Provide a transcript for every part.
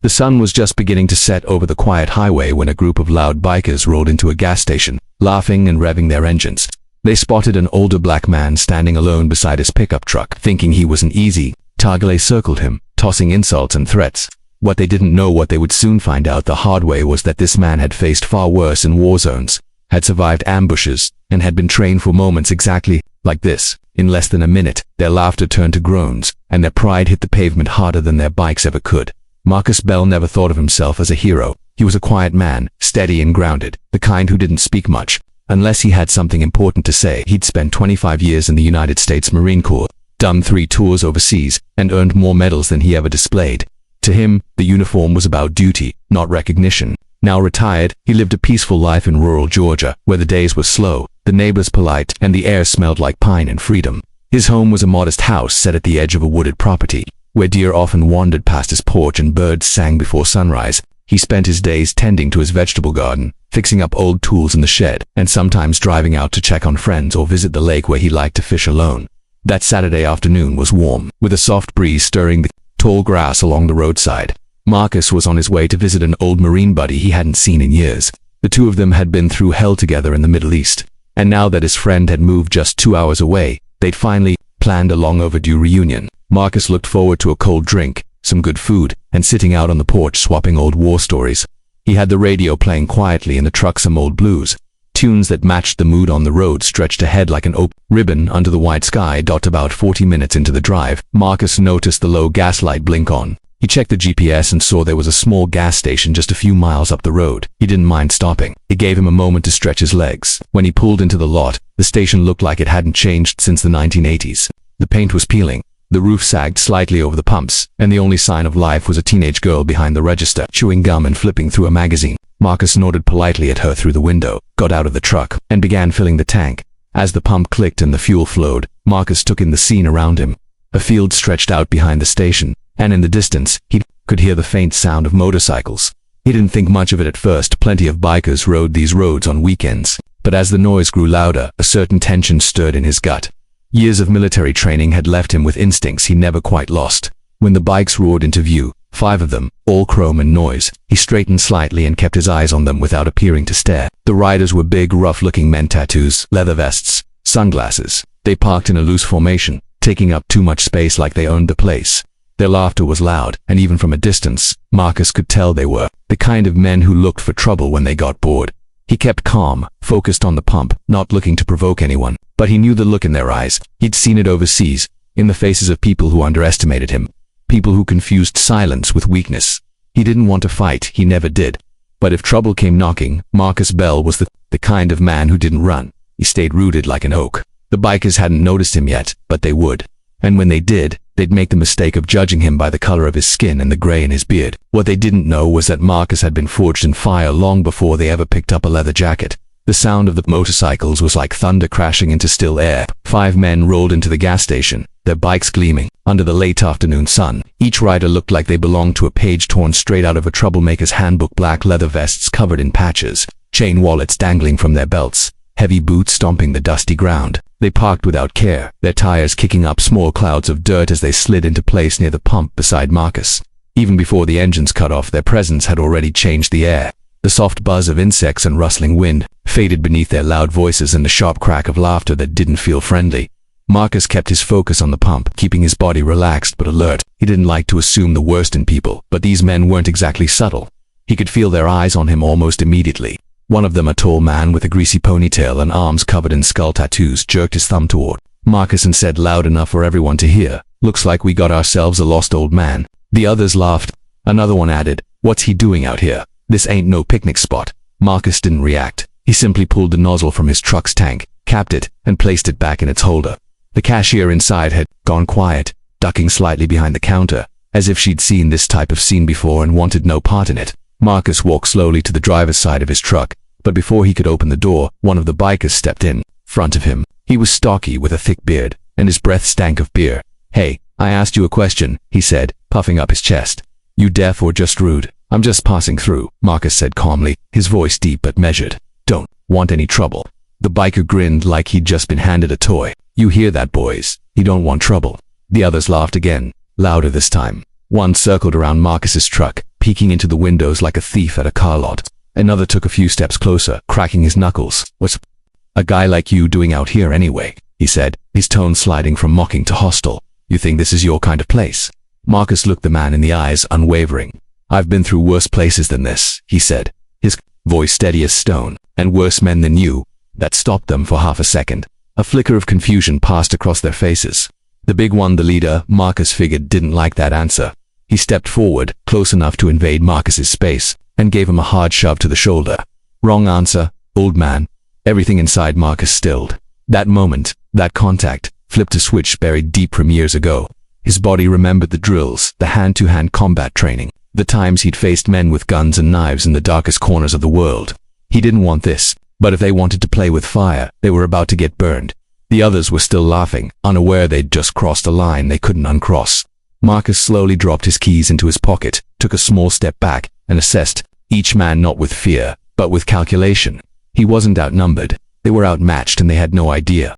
The sun was just beginning to set over the quiet highway when a group of loud bikers rolled into a gas station, laughing and revving their engines. They spotted an older black man standing alone beside his pickup truck. Thinking he was an easy target, circled him, tossing insults and threats. What they didn't know, what they would soon find out the hard way, was that this man had faced far worse in war zones, had survived ambushes, and had been trained for moments exactly like this. In less than a minute, their laughter turned to groans, and their pride hit the pavement harder than their bikes ever could. Marcus Bell never thought of himself as a hero. He was a quiet man, steady and grounded, the kind who didn't speak much. Unless he had something important to say. He'd spent 25 years in the United States Marine Corps, done 3 tours overseas, and earned more medals than he ever displayed. To him, the uniform was about duty, not recognition. Now retired, he lived a peaceful life in rural Georgia, where the days were slow, the neighbors polite, and the air smelled like pine and freedom. His home was a modest house set at the edge of a wooded property, where deer often wandered past his porch and birds sang before sunrise. He spent his days tending to his vegetable garden, fixing up old tools in the shed, and sometimes driving out to check on friends or visit the lake where he liked to fish alone. That Saturday afternoon was warm, with a soft breeze stirring the tall grass along the roadside. Marcus was on his way to visit an old Marine buddy he hadn't seen in years. The two of them had been through hell together in the Middle East, and now that his friend had moved just 2 hours away, they'd finally planned a long overdue reunion. Marcus looked forward to a cold drink, some good food, and sitting out on the porch swapping old war stories. He had the radio playing quietly in the truck, some old blues. Tunes that matched the mood on the road stretched ahead like an open ribbon under the white sky. About 40 minutes into the drive, Marcus noticed the low gas light blink on. He checked the GPS and saw there was a small gas station just a few miles up the road. He didn't mind stopping. It gave him a moment to stretch his legs. When he pulled into the lot, the station looked like it hadn't changed since the 1980s. The paint was peeling. The roof sagged slightly over the pumps, and the only sign of life was a teenage girl behind the register, chewing gum and flipping through a magazine. Marcus nodded politely at her through the window, got out of the truck, and began filling the tank. As the pump clicked and the fuel flowed, Marcus took in the scene around him. A field stretched out behind the station, and in the distance, he could hear the faint sound of motorcycles. He didn't think much of it at first. Plenty of bikers rode these roads on weekends. But as the noise grew louder, a certain tension stirred in his gut. Years of military training had left him with instincts he never quite lost. When the bikes roared into view, 5 of them, all chrome and noise, he straightened slightly and kept his eyes on them without appearing to stare. The riders were big, rough-looking men, tattoos, leather vests, sunglasses. They parked in a loose formation, taking up too much space like they owned the place. Their laughter was loud, and even from a distance, Marcus could tell they were the kind of men who looked for trouble when they got bored. He kept calm, focused on the pump, not looking to provoke anyone. But he knew the look in their eyes. He'd seen it overseas, in the faces of people who underestimated him, people who confused silence with weakness. He didn't want to fight, he never did. But if trouble came knocking, Marcus Bell was the kind of man who didn't run. He stayed rooted like an oak. The bikers hadn't noticed him yet, but they would. And when they did, they'd make the mistake of judging him by the color of his skin and the gray in his beard. What they didn't know was that Marcus had been forged in fire long before they ever picked up a leather jacket. The sound of the motorcycles was like thunder crashing into still air. 5 men rolled into the gas station, their bikes gleaming under the late afternoon sun. Each rider looked like they belonged to a page torn straight out of a troublemaker's handbook. Black leather vests covered in patches, chain wallets dangling from their belts, heavy boots stomping the dusty ground. They parked without care, their tires kicking up small clouds of dirt as they slid into place near the pump beside Marcus. Even before the engines cut off, their presence had already changed the air. The soft buzz of insects and rustling wind faded beneath their loud voices and the sharp crack of laughter that didn't feel friendly. Marcus kept his focus on the pump, keeping his body relaxed but alert. He didn't like to assume the worst in people, but these men weren't exactly subtle. He could feel their eyes on him almost immediately. One of them, a tall man with a greasy ponytail and arms covered in skull tattoos, jerked his thumb toward Marcus and said loud enough for everyone to hear, "Looks like we got ourselves a lost old man." The others laughed. Another one added, "What's he doing out here? This ain't no picnic spot." Marcus didn't react. He simply pulled the nozzle from his truck's tank, capped it, and placed it back in its holder. The cashier inside had gone quiet, ducking slightly behind the counter, as if she'd seen this type of scene before and wanted no part in it. Marcus walked slowly to the driver's side of his truck, but before he could open the door, one of the bikers stepped in front of him. He was stocky with a thick beard, and his breath stank of beer. "Hey, I asked you a question," he said, puffing up his chest. "You deaf or just rude?" "I'm just passing through," Marcus said calmly, his voice deep but measured. "Don't want any trouble." The biker grinned like he'd just been handed a toy. "You hear that, boys? He don't want trouble." The others laughed again, louder this time. One circled around Marcus's truck, peeking into the windows like a thief at a car lot. Another took a few steps closer, cracking his knuckles. "What's a guy like you doing out here anyway?" he said, his tone sliding from mocking to hostile. "You think this is your kind of place?" Marcus looked the man in the eyes, unwavering. "I've been through worse places than this," he said, his voice steady as stone, "and worse men than you." That stopped them for half a second. A flicker of confusion passed across their faces. The big one, the leader, Marcus figured, didn't like that answer. He stepped forward, close enough to invade Marcus's space, and gave him a hard shove to the shoulder. "Wrong answer, old man." Everything inside Marcus stilled. That moment, that contact, flipped a switch buried deep from years ago. His body remembered the drills, the hand-to-hand combat training, the times he'd faced men with guns and knives in the darkest corners of the world. He didn't want this, but if they wanted to play with fire, they were about to get burned. The others were still laughing, unaware they'd just crossed a line they couldn't uncross. Marcus slowly dropped his keys into his pocket, took a small step back, and assessed, each man not with fear, but with calculation. He wasn't outnumbered. They were outmatched, and they had no idea.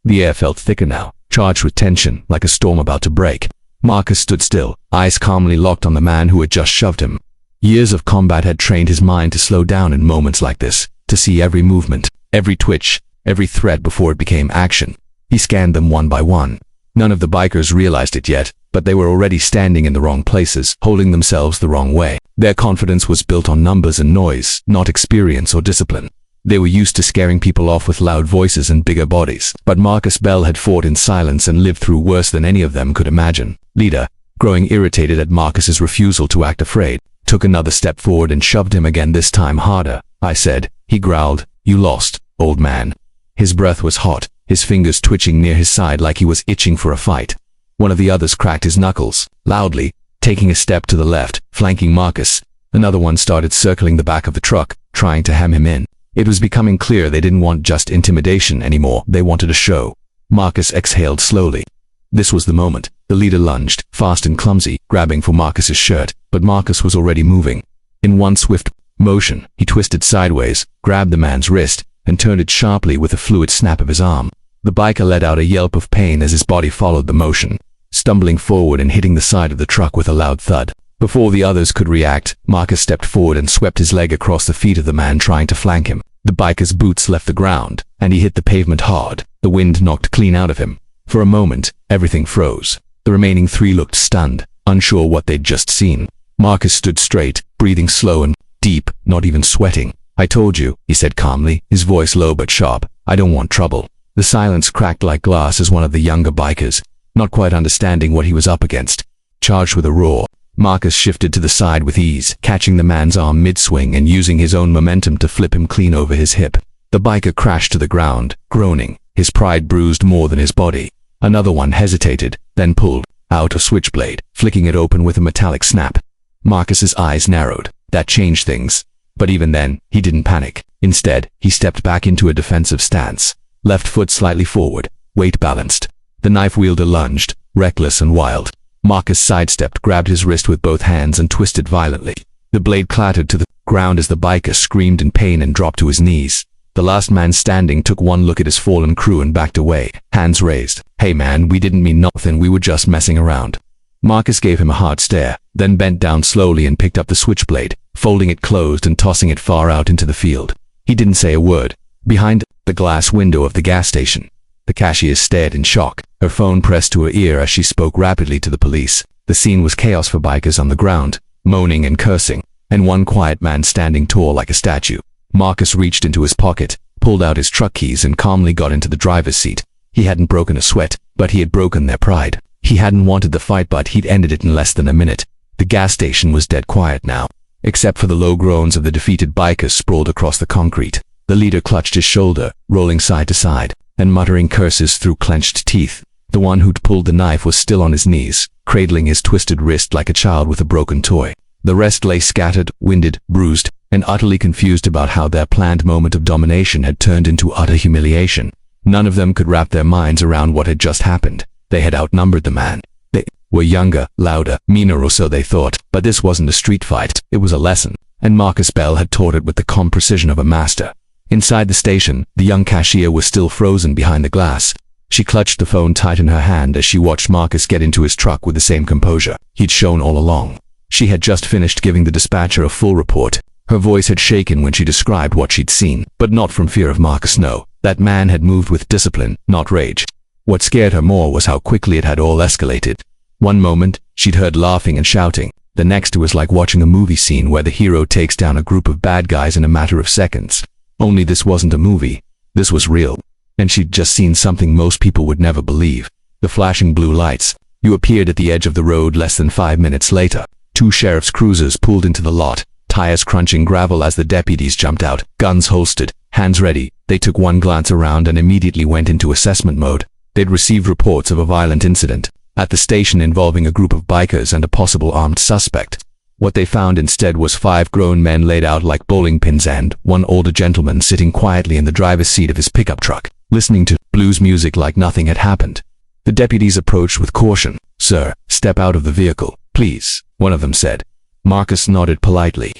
The air felt thicker now, charged with tension, like a storm about to break. Marcus stood still, eyes calmly locked on the man who had just shoved him. Years of combat had trained his mind to slow down in moments like this, to see every movement, every twitch, every threat before it became action. He scanned them one by one. None of the bikers realized it yet, but they were already standing in the wrong places, holding themselves the wrong way. Their confidence was built on numbers and noise, not experience or discipline. They were used to scaring people off with loud voices and bigger bodies, but Marcus Bell had fought in silence and lived through worse than any of them could imagine. Leader, growing irritated at Marcus's refusal to act afraid, took another step forward and shoved him again, this time harder. "I said," he growled, "you lost, old man." His breath was hot, his fingers twitching near his side like he was itching for a fight. One of the others cracked his knuckles, loudly, taking a step to the left, flanking Marcus. Another one started circling the back of the truck, trying to hem him in. It was becoming clear they didn't want just intimidation anymore, they wanted a show. Marcus exhaled slowly. This was the moment. The leader lunged, fast and clumsy, grabbing for Marcus's shirt, but Marcus was already moving. In one swift motion, he twisted sideways, grabbed the man's wrist, and turned it sharply with a fluid snap of his arm. The biker let out a yelp of pain as his body followed the motion, stumbling forward and hitting the side of the truck with a loud thud. Before the others could react, Marcus stepped forward and swept his leg across the feet of the man trying to flank him. The biker's boots left the ground, and he hit the pavement hard. The wind knocked clean out of him. For a moment, everything froze. The remaining three looked stunned, unsure what they'd just seen. Marcus stood straight, breathing slow and deep, not even sweating. "I told you," he said calmly, his voice low but sharp. "I don't want trouble." The silence cracked like glass as one of the younger bikers, not quite understanding what he was up against, charged with a roar. Marcus shifted to the side with ease, catching the man's arm mid-swing and using his own momentum to flip him clean over his hip. The biker crashed to the ground, groaning, his pride bruised more than his body. Another one hesitated, then pulled out a switchblade, flicking it open with a metallic snap. Marcus's eyes narrowed. That changed things. But even then, he didn't panic. Instead, he stepped back into a defensive stance, left foot slightly forward, weight balanced. The knife wielder lunged, reckless and wild. Marcus sidestepped, grabbed his wrist with both hands and twisted violently. The blade clattered to the ground as the biker screamed in pain and dropped to his knees. The last man standing took one look at his fallen crew and backed away, hands raised. "Hey man, we didn't mean nothing, we were just messing around." Marcus gave him a hard stare, then bent down slowly and picked up the switchblade, folding it closed and tossing it far out into the field. He didn't say a word. Behind the glass window of the gas station, the cashier stared in shock, her phone pressed to her ear as she spoke rapidly to the police. The scene was chaos for bikers on the ground, moaning and cursing, and one quiet man standing tall like a statue. Marcus reached into his pocket, pulled out his truck keys and calmly got into the driver's seat. He hadn't broken a sweat, but he had broken their pride. He hadn't wanted the fight, but he'd ended it in less than a minute. The gas station was dead quiet now, except for the low groans of the defeated bikers sprawled across the concrete. The leader clutched his shoulder, rolling side to side, and muttering curses through clenched teeth. The one who'd pulled the knife was still on his knees, cradling his twisted wrist like a child with a broken toy. The rest lay scattered, winded, bruised, and utterly confused about how their planned moment of domination had turned into utter humiliation. None of them could wrap their minds around what had just happened. They had outnumbered the man. They were younger, louder, meaner, or so they thought, but this wasn't a street fight, it was a lesson, and Marcus Bell had taught it with the calm precision of a master. Inside the station, the young cashier was still frozen behind the glass. She clutched the phone tight in her hand as she watched Marcus get into his truck with the same composure he'd shown all along. She had just finished giving the dispatcher a full report. Her voice had shaken when she described what she'd seen, but not from fear of Marcus. No, that man had moved with discipline, not rage. What scared her more was how quickly it had all escalated. One moment, she'd heard laughing and shouting. The next, it was like watching a movie scene where the hero takes down a group of bad guys in a matter of seconds. Only this wasn't a movie. This was real. And she'd just seen something most people would never believe. The flashing blue lights. You appeared at the edge of the road less than 5 minutes later. 2 sheriff's cruisers pulled into the lot, tires crunching gravel as the deputies jumped out, guns holstered, hands ready. They took one glance around and immediately went into assessment mode. They'd received reports of a violent incident at the station involving a group of bikers and a possible armed suspect. What they found instead was 5 grown men laid out like bowling pins and one older gentleman sitting quietly in the driver's seat of his pickup truck, listening to blues music like nothing had happened. The deputies approached with caution. "Sir, step out of the vehicle, please," one of them said. Marcus nodded politely,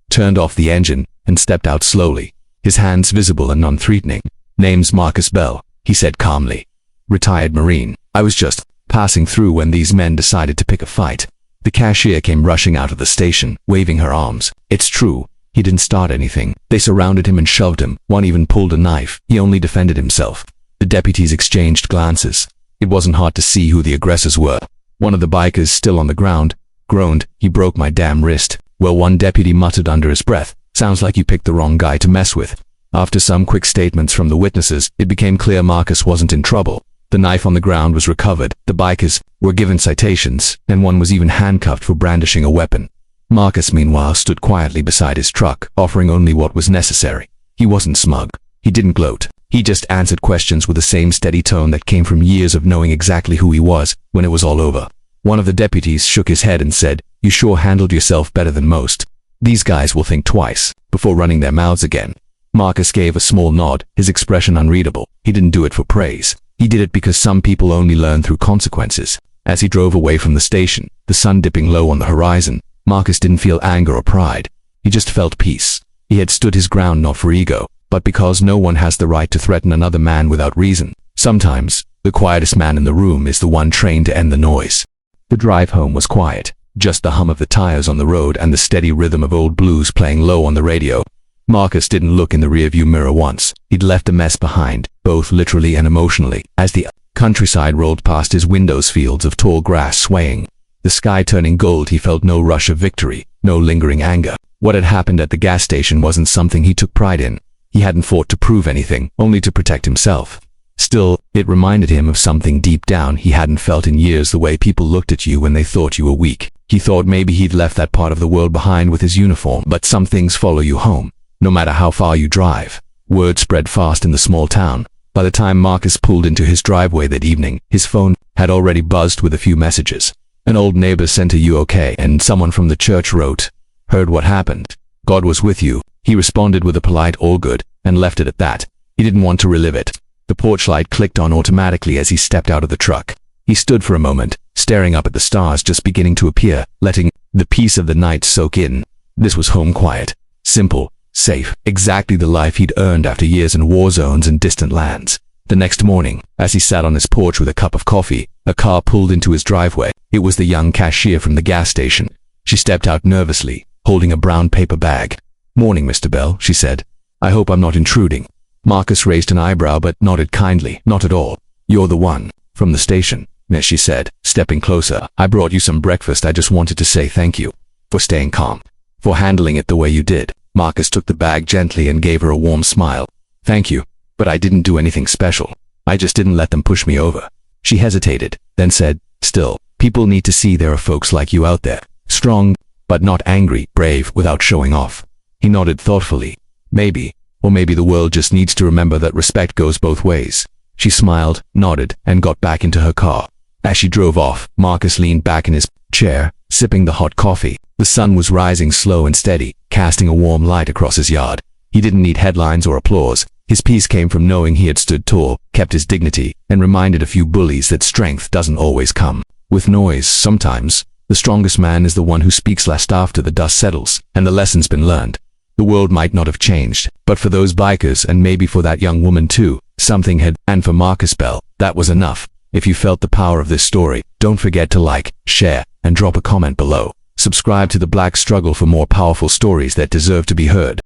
turned off the engine, and stepped out slowly, his hands visible and non-threatening. "Name's Marcus Bell," he said calmly. "Retired Marine. I was just passing through when these men decided to pick a fight." The cashier came rushing out of the station, waving her arms. "It's true. He didn't start anything. They surrounded him and shoved him. One even pulled a knife. He only defended himself." The deputies exchanged glances. It wasn't hard to see who the aggressors were. One of the bikers, still on the ground, groaned, "He broke my damn wrist." Well, one deputy muttered under his breath, "Sounds like you picked the wrong guy to mess with." After some quick statements from the witnesses, it became clear Marcus wasn't in trouble. The knife on the ground was recovered, the bikers were given citations, and one was even handcuffed for brandishing a weapon. Marcus, meanwhile, stood quietly beside his truck, offering only what was necessary. He wasn't smug. He didn't gloat. He just answered questions with the same steady tone that came from years of knowing exactly who he was when it was all over. One of the deputies shook his head and said, "You sure handled yourself better than most. These guys will think twice before running their mouths again." Marcus gave a small nod, his expression unreadable. He didn't do it for praise. He did it because some people only learn through consequences. As he drove away from the station, the sun dipping low on the horizon, Marcus didn't feel anger or pride. He just felt peace. He had stood his ground not for ego, but because no one has the right to threaten another man without reason. Sometimes, the quietest man in the room is the one trained to end the noise. The drive home was quiet, just the hum of the tires on the road and the steady rhythm of old blues playing low on the radio. Marcus didn't look in the rearview mirror once. He'd left a mess behind, both literally and emotionally. As the countryside rolled past his windows, fields of tall grass swaying, the sky turning gold, he felt no rush of victory, no lingering anger. What had happened at the gas station wasn't something he took pride in. He hadn't fought to prove anything, only to protect himself. Still, it reminded him of something deep down he hadn't felt in years, the way people looked at you when they thought you were weak. He thought maybe he'd left that part of the world behind with his uniform, but some things follow you home, no matter how far you drive. Word spread fast in the small town. By the time Marcus pulled into his driveway that evening, his phone had already buzzed with a few messages. An old neighbor sent a "You okay?" and someone from the church wrote, "Heard what happened. God was with you." He responded with a polite "all good," and left it at that. He didn't want to relive it. The porch light clicked on automatically as he stepped out of the truck. He stood for a moment, staring up at the stars just beginning to appear, letting the peace of the night soak in. This was home quiet, simple, safe, exactly the life he'd earned after years in war zones and distant lands. The next morning, as he sat on his porch with a cup of coffee, a car pulled into his driveway. It was the young cashier from the gas station. She stepped out nervously, holding a brown paper bag. "Morning, Mr. Bell," she said. "I hope I'm not intruding." Marcus raised an eyebrow but nodded kindly. "Not at all. You're the one from the station," Miss, she said, stepping closer. "I brought you some breakfast. I just wanted to say thank you for staying calm, for handling it the way you did." Marcus took the bag gently and gave her a warm smile. "Thank you, but I didn't do anything special. I just didn't let them push me over." She hesitated, then said, "Still, people need to see there are folks like you out there. Strong, but not angry, brave without showing off." He nodded thoughtfully. "Maybe. Or maybe the world just needs to remember that respect goes both ways." She smiled, nodded, and got back into her car. As she drove off, Marcus leaned back in his chair, sipping the hot coffee. The sun was rising slow and steady, casting a warm light across his yard. He didn't need headlines or applause. His peace came from knowing he had stood tall, kept his dignity, and reminded a few bullies that strength doesn't always come with noise. Sometimes, the strongest man is the one who speaks last after the dust settles, and the lesson's been learned. The world might not have changed, but for those bikers, and maybe for that young woman too, something had, and for Marcus Bell, that was enough. If you felt the power of this story, don't forget to like, share, and drop a comment below. Subscribe to The Black Struggle for more powerful stories that deserve to be heard.